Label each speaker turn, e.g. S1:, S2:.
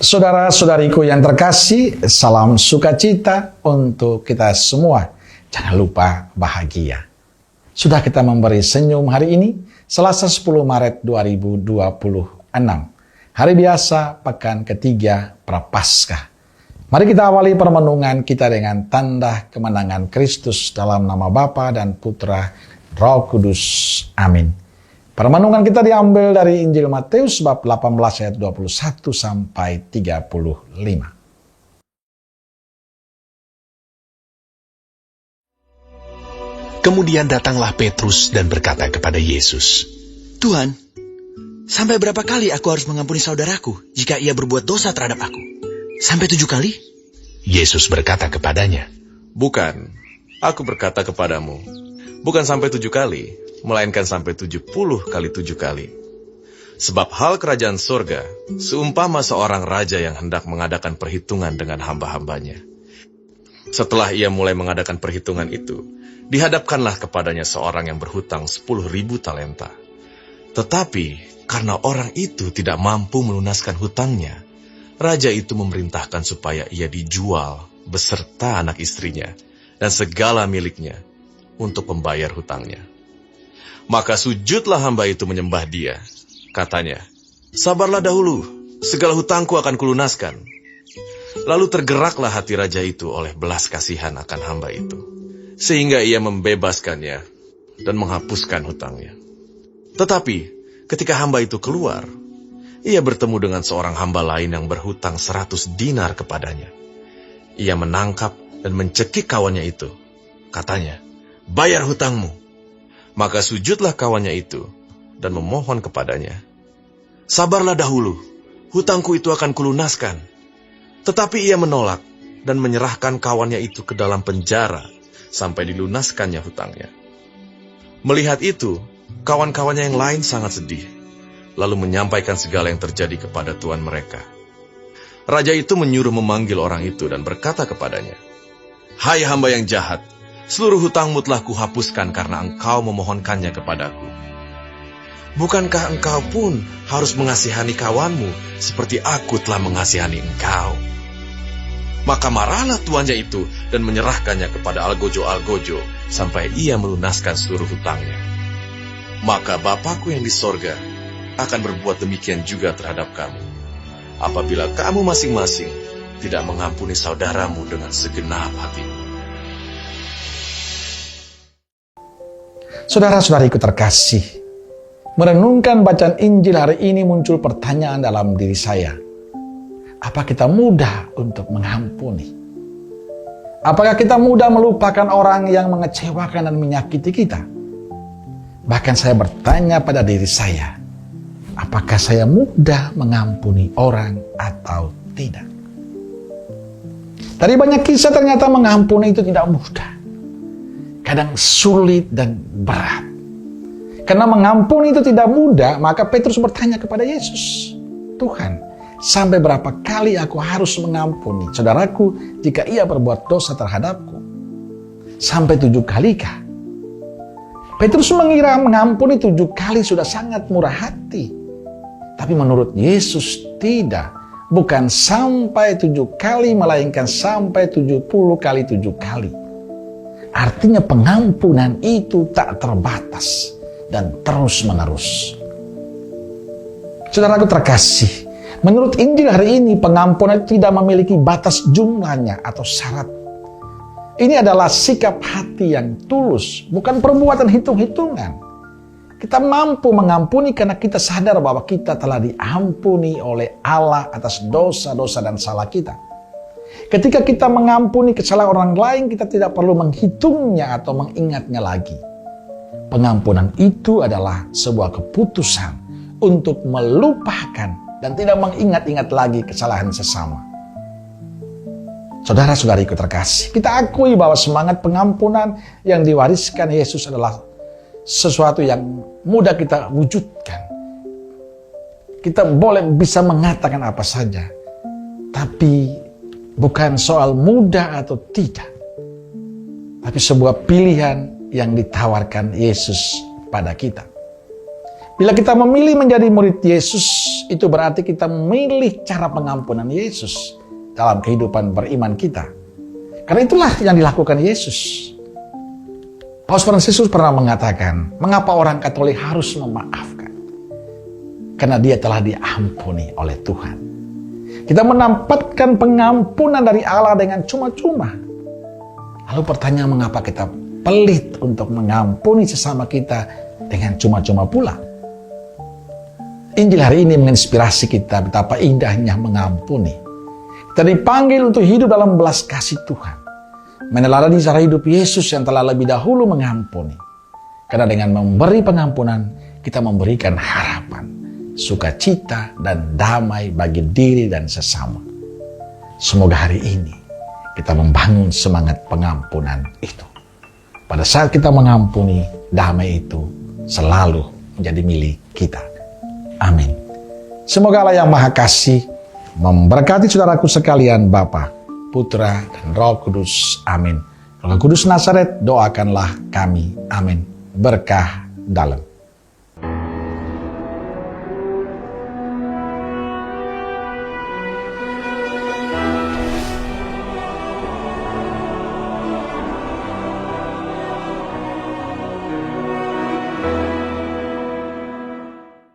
S1: Saudara-saudariku yang terkasih, salam sukacita untuk kita semua. Jangan lupa bahagia. Sudah kita memberi senyum hari ini, Selasa 10 Maret 2026. Hari biasa, pekan ketiga Prapaskah. Mari kita awali permenungan kita dengan tanda kemenangan Kristus dalam nama Bapa dan Putra Roh Kudus. Amin. Permenungan kita diambil dari Injil Matius bab 18 ayat 21 sampai 35.
S2: Kemudian datanglah Petrus dan berkata kepada Yesus,
S3: Tuhan, sampai berapa kali aku harus mengampuni saudaraku jika ia berbuat dosa terhadap aku? Sampai 7 kali?
S2: Yesus berkata kepadanya,
S4: Bukan, aku berkata kepadamu, bukan sampai 7 kali, melainkan sampai 70 kali 7 kali. Sebab hal kerajaan surga seumpama seorang raja yang hendak mengadakan perhitungan dengan hamba-hambanya. Setelah ia mulai mengadakan perhitungan itu, dihadapkanlah kepadanya seorang yang berhutang 10.000 talenta. Tetapi karena orang itu tidak mampu melunaskan hutangnya, raja itu memerintahkan supaya ia dijual beserta anak istrinya dan segala miliknya untuk membayar hutangnya. Maka sujudlah hamba itu menyembah dia. Katanya, sabarlah dahulu, segala hutangku akan kulunaskan. Lalu tergeraklah hati raja itu oleh belas kasihan akan hamba itu, sehingga ia membebaskannya dan menghapuskan hutangnya. Tetapi ketika hamba itu keluar, ia bertemu dengan seorang hamba lain yang berhutang 100 dinar kepadanya. Ia menangkap dan mencekik kawannya itu. Katanya, bayar hutangmu. Maka sujudlah kawannya itu dan memohon kepadanya, sabarlah dahulu, hutangku itu akan kulunaskan. Tetapi ia menolak dan menyerahkan kawannya itu ke dalam penjara sampai dilunaskannya hutangnya. Melihat itu, kawan-kawannya yang lain sangat sedih, lalu menyampaikan segala yang terjadi kepada tuan mereka. Raja itu menyuruh memanggil orang itu dan berkata kepadanya, Hai hamba yang jahat, seluruh hutangmu telah kuhapuskan karena engkau memohonkannya kepadaku. Bukankah engkau pun harus mengasihani kawanmu seperti aku telah mengasihani engkau? Maka marahlah tuannya itu dan menyerahkannya kepada algojo-algojo sampai ia melunaskan seluruh hutangnya. Maka Bapakku yang di sorga akan berbuat demikian juga terhadap kamu, apabila kamu masing-masing tidak mengampuni saudaramu dengan segenap hatimu.
S1: Saudara-saudariku terkasih, merenungkan bacaan Injil hari ini muncul pertanyaan dalam diri saya. Apa kita mudah untuk mengampuni? Apakah kita mudah melupakan orang yang mengecewakan dan menyakiti kita? Bahkan saya bertanya pada diri saya, apakah saya mudah mengampuni orang atau tidak? Dari banyak kisah ternyata mengampuni itu tidak mudah. Kadang sulit dan berat. Karena mengampuni itu tidak mudah, maka Petrus bertanya kepada Yesus, Tuhan, sampai berapa kali aku harus mengampuni saudaraku jika ia berbuat dosa terhadapku? Sampai 7 kalikah? Petrus mengira mengampuni 7 kali sudah sangat murah hati. Tapi menurut Yesus tidak. Bukan sampai 7 kali, melainkan sampai 70 kali 7 kali. Artinya pengampunan itu tak terbatas dan terus-menerus. Saudaraku terkasih, menurut Injil hari ini pengampunan tidak memiliki batas jumlahnya atau syarat. Ini adalah sikap hati yang tulus, bukan perbuatan hitung-hitungan. Kita mampu mengampuni karena kita sadar bahwa kita telah diampuni oleh Allah atas dosa-dosa dan salah kita. Ketika kita mengampuni kesalahan orang lain, kita tidak perlu menghitungnya atau mengingatnya lagi. Pengampunan itu adalah sebuah keputusan untuk melupakan dan tidak mengingat-ingat lagi kesalahan sesama. Saudara-saudariku terkasih, kita akui bahwa semangat pengampunan yang diwariskan Yesus adalah sesuatu yang mudah kita wujudkan. Kita boleh bisa mengatakan apa saja, tapi bukan soal mudah atau tidak, tapi sebuah pilihan yang ditawarkan Yesus pada kita. Bila kita memilih menjadi murid Yesus, itu berarti kita memilih cara pengampunan Yesus dalam kehidupan beriman kita. Karena itulah yang dilakukan Yesus. Paus Fransiskus pernah mengatakan, mengapa orang Katolik harus memaafkan? Karena dia telah diampuni oleh Tuhan. Kita mendapatkan pengampunan dari Allah dengan cuma-cuma. Lalu pertanyaan, mengapa kita pelit untuk mengampuni sesama kita dengan cuma-cuma pula? Injil hari ini menginspirasi kita betapa indahnya mengampuni. Kita dipanggil untuk hidup dalam belas kasih Tuhan. Meneladani cara hidup Yesus yang telah lebih dahulu mengampuni. Karena dengan memberi pengampunan, kita memberikan harapan, sukacita, dan damai bagi diri dan sesama. Semoga hari ini kita membangun semangat pengampunan itu. Pada saat kita mengampuni, damai itu selalu menjadi milik kita. Amin. Semoga Allah yang Maha Kasih memberkati saudaraku sekalian, Bapa, Putra, dan Roh Kudus. Amin. Roh Kudus Nazaret, doakanlah kami. Amin. Berkah dalam.